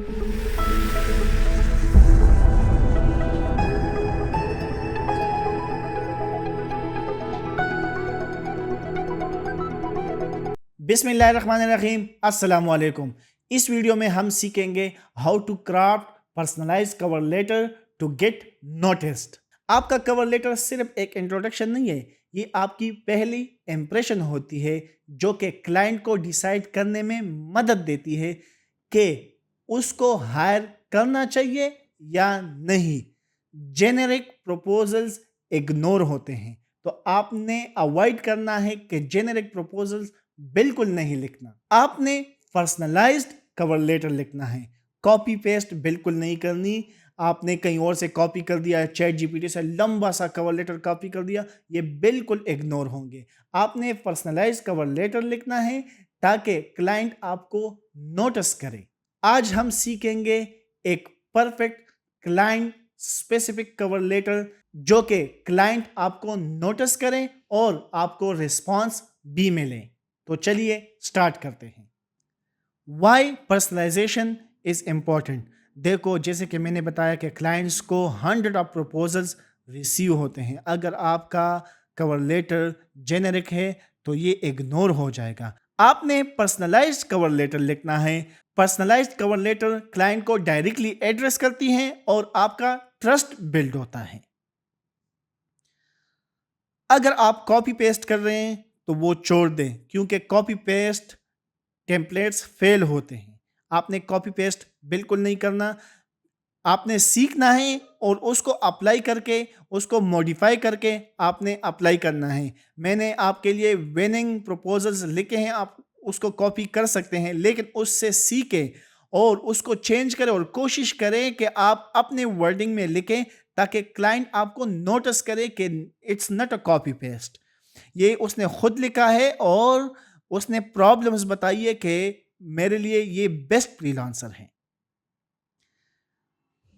बिस्मिल्लाहिर्रहमानिर्रहीम, अस्सलाम वालेकुम। इस वीडियो में हम सीखेंगे how to craft personalize cover letter to get noticed. आपका कवर लेटर सिर्फ एक इंट्रोडक्शन नहीं है, ये आपकी पहली इंप्रेशन होती है जो कि क्लाइंट को डिसाइड करने में मदद देती है कि उसको हायर करना चाहिए या नहीं। जेनेरिक प्रपोजल्स इग्नोर होते हैं, तो आपने अवॉइड करना है कि जेनेरिक प्रपोजल्स बिल्कुल नहीं लिखना। आपने पर्सनलाइज्ड कवर लेटर लिखना है, कॉपी पेस्ट बिल्कुल नहीं करनी। आपने कहीं और से कॉपी कर दिया, चैट जीपीटी से लंबा सा कवर लेटर कॉपी कर दिया, ये बिल्कुल इग्नोर होंगे। आपने पर्सनलाइज्ड कवर लेटर लिखना है ताकि क्लाइंट आपको नोटिस करे। आज हम सीखेंगे एक perfect client specific cover letter जो कि क्लाइंट आपको नोटिस करे और आपको रिस्पांस भी मिले। तो चलिए स्टार्ट करते हैं। Why personalization is important. देखो, जैसे कि मैंने बताया कि क्लाइंट्स को 100 ऑफ प्रपोजल्स रिसीव होते हैं। अगर आपका कवर लेटर जेनेरिक है तो ये इग्नोर हो जाएगा। आपने पर्सनलाइज्ड कवर लेटर लिखना है। पर्सनलाइज्ड कवर लेटर क्लाइंट को डायरेक्टली एड्रेस करती हैं और आपका ट्रस्ट बिल्ड होता है। अगर आप कॉपी पेस्ट कर रहे हैं तो वो छोड़ दें, क्योंकि कॉपी पेस्ट टेम्पलेट्स फेल होते हैं। आपने कॉपी पेस्ट बिल्कुल नहीं करना। आपने सीखना है और उसको अप्लाई करके, उसको मॉडिफाई करके आपने अप्लाई करना है। मैंने आपके लिए विनिंग प्रपोजल्स लिखे हैं, आप उसको कॉपी कर सकते हैं, लेकिन उससे सीखें और उसको चेंज करें और कोशिश करें कि आप अपने वर्डिंग में लिखें ताकि क्लाइंट आपको नोटिस करे कि it's not a copy paste, ये उसने खुद लिखा है और उसने प्रॉब्लम्स बताई है कि मेरे लिए ये बेस्ट फ्रीलांसर है।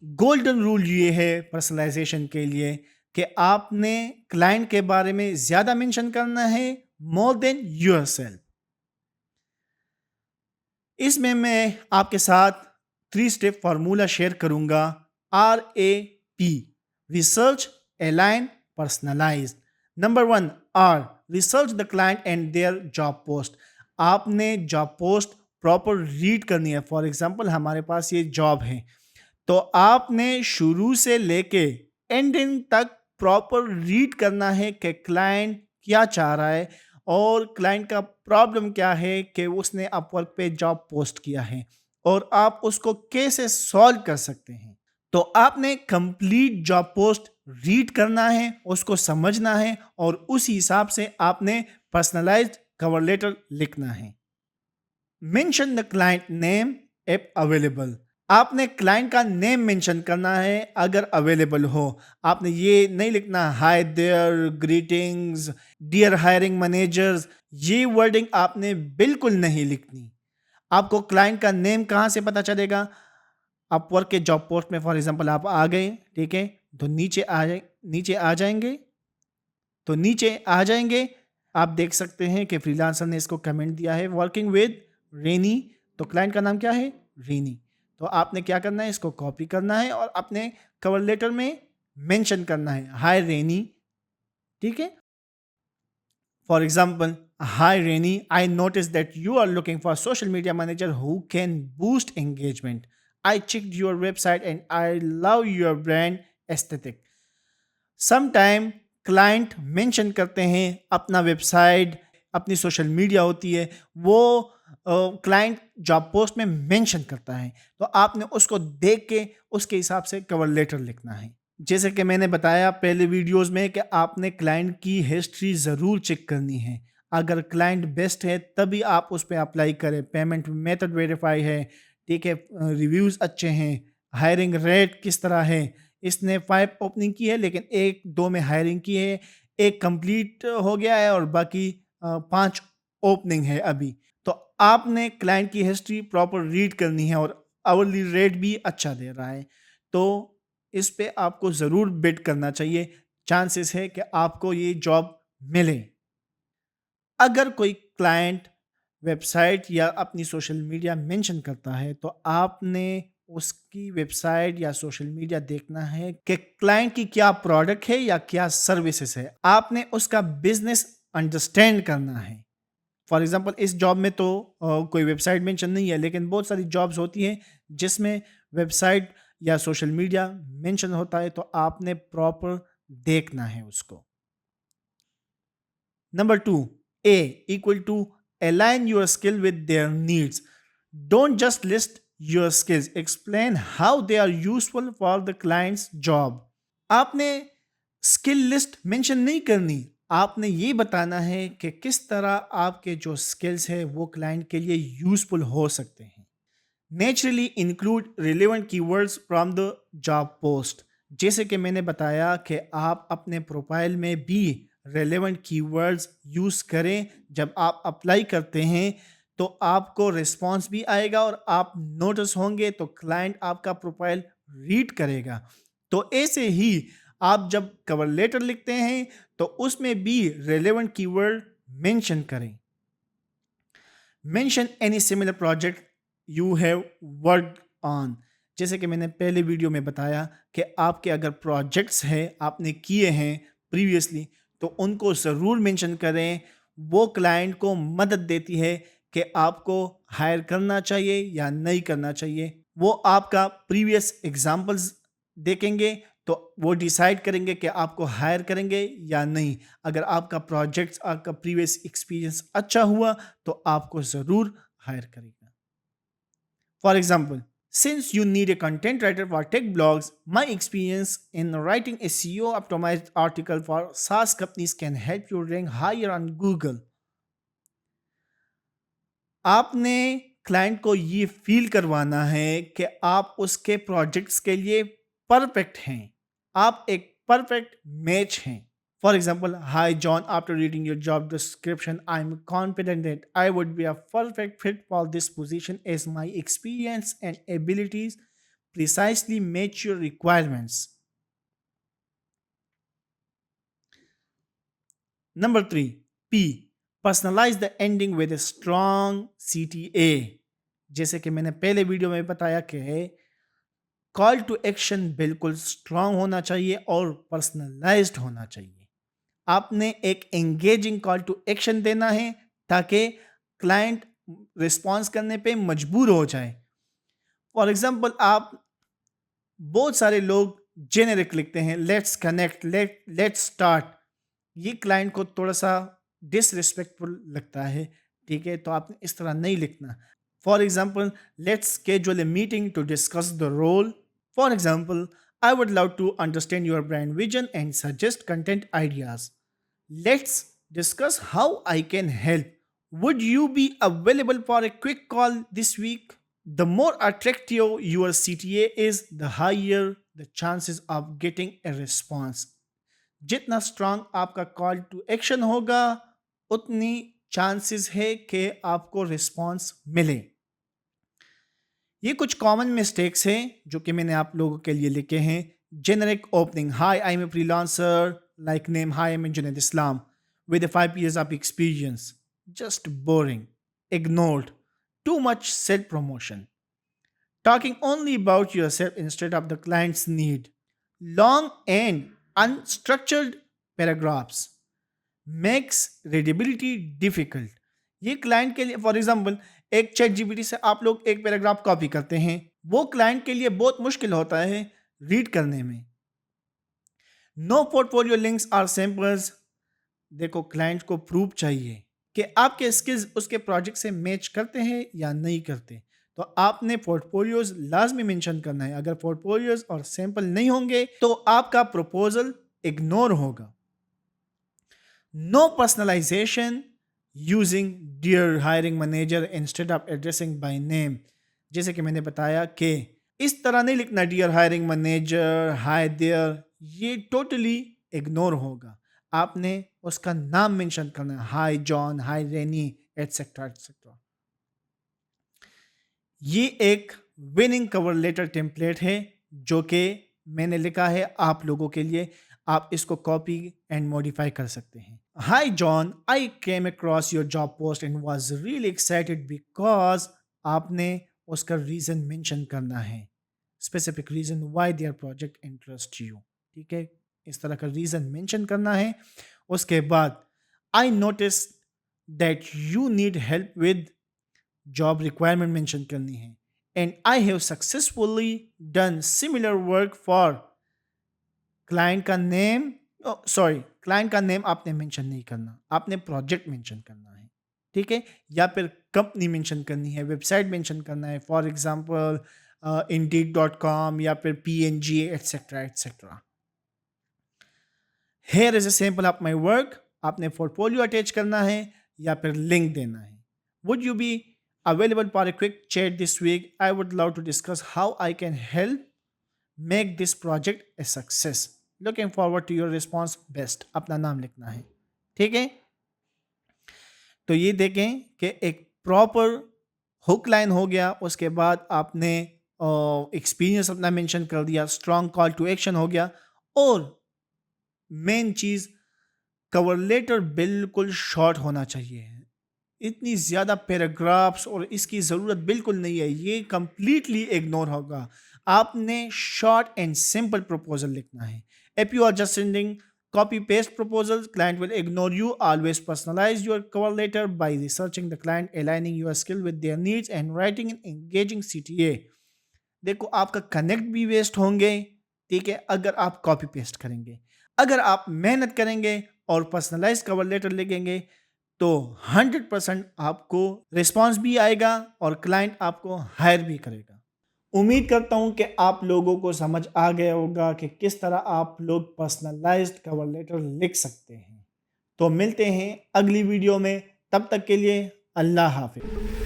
गोल्डन रूल ये है पर्सनलाइजेशन के लिए कि आपने क्लाइंट के बारे में ज्यादा मेंशन करना है, मोर देन योरसेल्फ। इसमें मैं आपके साथ 3 स्टेप फार्मूला शेयर करूंगा। RAP, research, align, personalize. Number 1, R, research the client and their job post. आपने जॉब पोस्ट प्रॉपर रीड करनी है। फॉर एग्जांपल, हमारे पास ये जॉब है, तो आपने शुरू से लेके एंडिंग तक प्रॉपर रीड करना है कि क्लाइंट क्या चाह रहा है और क्लाइंट का प्रॉब्लम क्या है कि उसने अपवर्क पे जॉब पोस्ट किया है और आप उसको कैसे सॉल्व कर सकते हैं। तो आपने कंप्लीट जॉब पोस्ट रीड करना है, उसको समझना है और उस हिसाब से आपने पर्सनलाइज्ड कवर लेटर लिखना है। Mention the client name if available. आपने क्लाइंट का नेम मेंशन करना है अगर अवेलेबल हो। आपने ये नहीं लिखना hi there, greetings, dear hiring managers, ये वर्डिंग आपने बिल्कुल नहीं लिखनी। आपको क्लाइंट का नेम कहाँ से पता चलेगा? अपवर्क के जॉब पोस्ट में फॉर एग्जांपल आप आ गए, ठीक है, तो नीचे आ जाएंगे, तो नीचे आ जाएंगे आप देख सकते हैं कि फ्रीलांसर ने इसको कमेंट दिया है, वर्किंग विद रेनी। तो क्लाइंट का नाम क्या है? रेनी। तो आपने क्या करना है? इसको कॉपी करना है और अपने कवर लेटर में मेंशन करना है, हाय रेनी, ठीक है। For example, hi Renee, I notice that you are looking for social media manager who can boost engagement. I checked your website and I love your brand aesthetic. Sometime client mention करते हैं अपना website, अपनी social media होती है, वो client job post में mention करता है, तो आपने उसको देख के उसके हिसाब से कवर लेटर लिखना है। जैसे कि मैंने बताया पहले वीडियोस में कि आपने क्लाइंट की हिस्ट्री ज़रूर चेक करनी है। अगर क्लाइंट बेस्ट है तभी आप उस पर अप्लाई करें। पेमेंट मेथड वेरीफाई है, ठीक है, रिव्यूज़ अच्छे हैं, हायरिंग रेट किस तरह है। इसने 5 ओपनिंग की है लेकिन 1-2 में हायरिंग की है, 1 कंप्लीट हो गया है और बाकी 5 ओपनिंग है अभी। तो आपने क्लाइंट की हिस्ट्री प्रॉपर रीड करनी है और आवरली रेट भी अच्छा दे रहा है, तो इस पे आपको ज़रूर बिड करना चाहिए। चांसेस है कि आपको ये जॉब मिले। अगर कोई क्लाइंट वेबसाइट या अपनी सोशल मीडिया मेंशन करता है तो आपने उसकी वेबसाइट या सोशल मीडिया देखना है कि क्लाइंट की क्या प्रोडक्ट है या क्या सर्विसेज है। आपने उसका बिजनेस अंडरस्टैंड करना है। फॉर एग्जांपल इस जॉब में तो कोई वेबसाइट मेंशन नहीं है, लेकिन बहुत सारी जॉब्स होती हैं जिसमें वेबसाइट या सोशल मीडिया मेंशन होता है, तो आपने प्रॉपर देखना है उसको। Number two, A equal to align your skill with their needs. Don't just list your skills, explain how they are useful for the client's job. आपने स्किल लिस्ट मेंशन नहीं करनी, आपने ये बताना है कि किस तरह आपके जो स्किल्स है वो क्लाइंट के लिए यूजफुल हो सकते हैं। Naturally include relevant keywords from the job post. जैसे कि मैंने बताया कि आप अपने प्रोफाइल में भी रेलेवेंट कीवर्ड्स यूज़ करें। जब आप अप्लाई करते हैं तो आपको रिस्पांस भी आएगा और आप नोटिस होंगे, तो क्लाइंट आपका प्रोफाइल रीड करेगा। तो ऐसे ही आप जब कवर लेटर लिखते हैं तो उसमें भी रेलेवेंट कीवर्ड मेंशन करें। Mention any similar project you have worked on. जैसे कि मैंने पहले वीडियो में बताया कि आपके अगर प्रोजेक्ट्स हैं आपने किए हैं प्रीवियसली, तो उनको ज़रूर मेंशन करें। वो क्लाइंट को मदद देती है कि आपको हायर करना चाहिए या नहीं करना चाहिए। वो आपका प्रीवियस एग्जांपल्स देखेंगे तो वो डिसाइड करेंगे कि आपको हायर करेंगे या नहीं। अगर आपका प्रोजेक्ट्स, आपका प्रीवियस एक्सपीरियंस अच्छा हुआ तो आपको ज़रूर हायर करेगा। For example, since you need a content writer for tech blogs, my experience in writing a SEO optimized article for SaaS companies can help you rank higher on Google. आपने client को ये feel करवाना है कि आप उसके projects के लिए परफेक्ट हैं, आप एक परफेक्ट मैच हैं। For example, hi John, after reading your job description, I'm confident that I would be a perfect fit for this position as my experience and abilities precisely match your requirements. Number three, P. Personalize the ending with a strong CTA. जैसे कि मैंने पहले video में बताया कि call to action बिल्कुल strong होना चाहिए और पर्सनलाइज्ड होना चाहिए। आपने एक एंगेजिंग कॉल टू एक्शन देना है ताकि क्लाइंट रिस्पॉन्स करने पे मजबूर हो जाए। फॉर एग्जांपल, आप बहुत सारे लोग जेनेरिक लिखते हैं, लेट्स कनेक्ट, लेट्स स्टार्ट। ये क्लाइंट को थोड़ा सा डिसरिस्पेक्टफुल लगता है, ठीक है, तो आपने इस तरह नहीं लिखना। For example, let's schedule a meeting to discuss the role. For example, I would love to understand your brand vision and suggest content ideas. Let's discuss how I can help. Would you be available for a quick call this week? The more attractive your CTA is, the higher the chances of getting a response. जितना strong आपका call to action होगा, उतनी chances है कि आपको response मिले। ये कुछ कॉमन मिस्टेक्स हैं जो कि मैंने आप लोगों के लिए लिखे हैं। Generic opening, hi I am a freelancer, like name, hi, I'm Junaid Islam with 5 years of experience. Just boring. Ignored. Too much self promotion. Talking only about yourself instead of the client's need. Long and unstructured paragraphs makes readability difficult. ये client के लिए, for example, एक chat GPT से आप लोग एक paragraph copy करते हैं, वो क्लाइंट के लिए बहुत मुश्किल होता है रीड करने में। No portfolio links or samples. देखो, क्लाइंट को प्रूफ चाहिए कि आपके स्किल्स उसके प्रोजेक्ट से मैच करते हैं या नहीं करते, तो आपने पोर्टफोलियोज लाजमी मेंशन करना है। अगर पोर्टफोलियोज और सैंपल नहीं होंगे तो आपका प्रपोजल इग्नोर होगा। No personalization using dear hiring manager instead of addressing by name. जैसे कि मैंने बताया कि इस तरह नहीं लिखना dear hiring manager, hi there, ये टोटली इग्नोर होगा। आपने उसका नाम मेंशन करना है, hi John, hi Renee, etcetera etcetera. ये एक विनिंग कवर लेटर टेम्पलेट है जो कि मैंने लिखा है आप लोगों के लिए। आप इसको कॉपी एंड मॉडिफाई कर सकते हैं। Hi John, I came across your job post and was really excited because. आपने उसका रीजन मेंशन करना है। Specific reason why their project interest you. ठीक है, इस तरह का रीज़न मेंशन करना है। उसके बाद आई notice that you need help with job requirement mention करनी है। And I have successfully done similar work for client का नेम, क्लाइंट का नेम आपने मेंशन नहीं करना, आपने प्रोजेक्ट मेंशन करना है। ठीक है, या फिर कंपनी मेंशन करनी है, वेबसाइट मेंशन करना है, फॉर एग्जांपल indeed.com या फिर PNG etcetera etcetera. Here is a sample of my work, आपने पोर्टफोलियो अटैच करना है या फिर लिंक देना है। Would you be available for a quick chat this week? I would love to discuss how I can help make this project a success. Looking forward to your response best, अपना नाम लिखना है। ठीक है, तो ये देखें कि एक प्रॉपर हुक लाइन हो गया। उसके बाद आपने एक्सपीरियंस अपना मेंशन कर दिया, स्ट्रॉन्ग कॉल टू एक्शन हो गया, और मेन चीज़ कवर लेटर बिल्कुल शॉर्ट होना चाहिए। इतनी ज़्यादा पैराग्राफ्स और इसकी ज़रूरत बिल्कुल नहीं है, ये कंप्लीटली इग्नोर होगा। आपने शॉर्ट एंड सिंपल प्रपोजल लिखना है। If you are just sending copy paste proposals, client will ignore you. Always personalize your cover letter by researching the client, aligning your skill with their needs and writing an engaging CTA. देखो, आपका connect भी waste होंगे, ठीक है, अगर आप copy paste करेंगे। अगर आप मेहनत करेंगे और पर्सनलाइज कवर लेटर लिखेंगे तो 100% आपको रिस्पॉन्स भी आएगा और क्लाइंट आपको हायर भी करेगा। उम्मीद करता हूं कि आप लोगों को समझ आ गया होगा कि किस तरह आप लोग पर्सनलाइज्ड कवर लेटर लिख सकते हैं। तो मिलते हैं अगली वीडियो में, तब तक के लिए अल्लाह हाफिज़।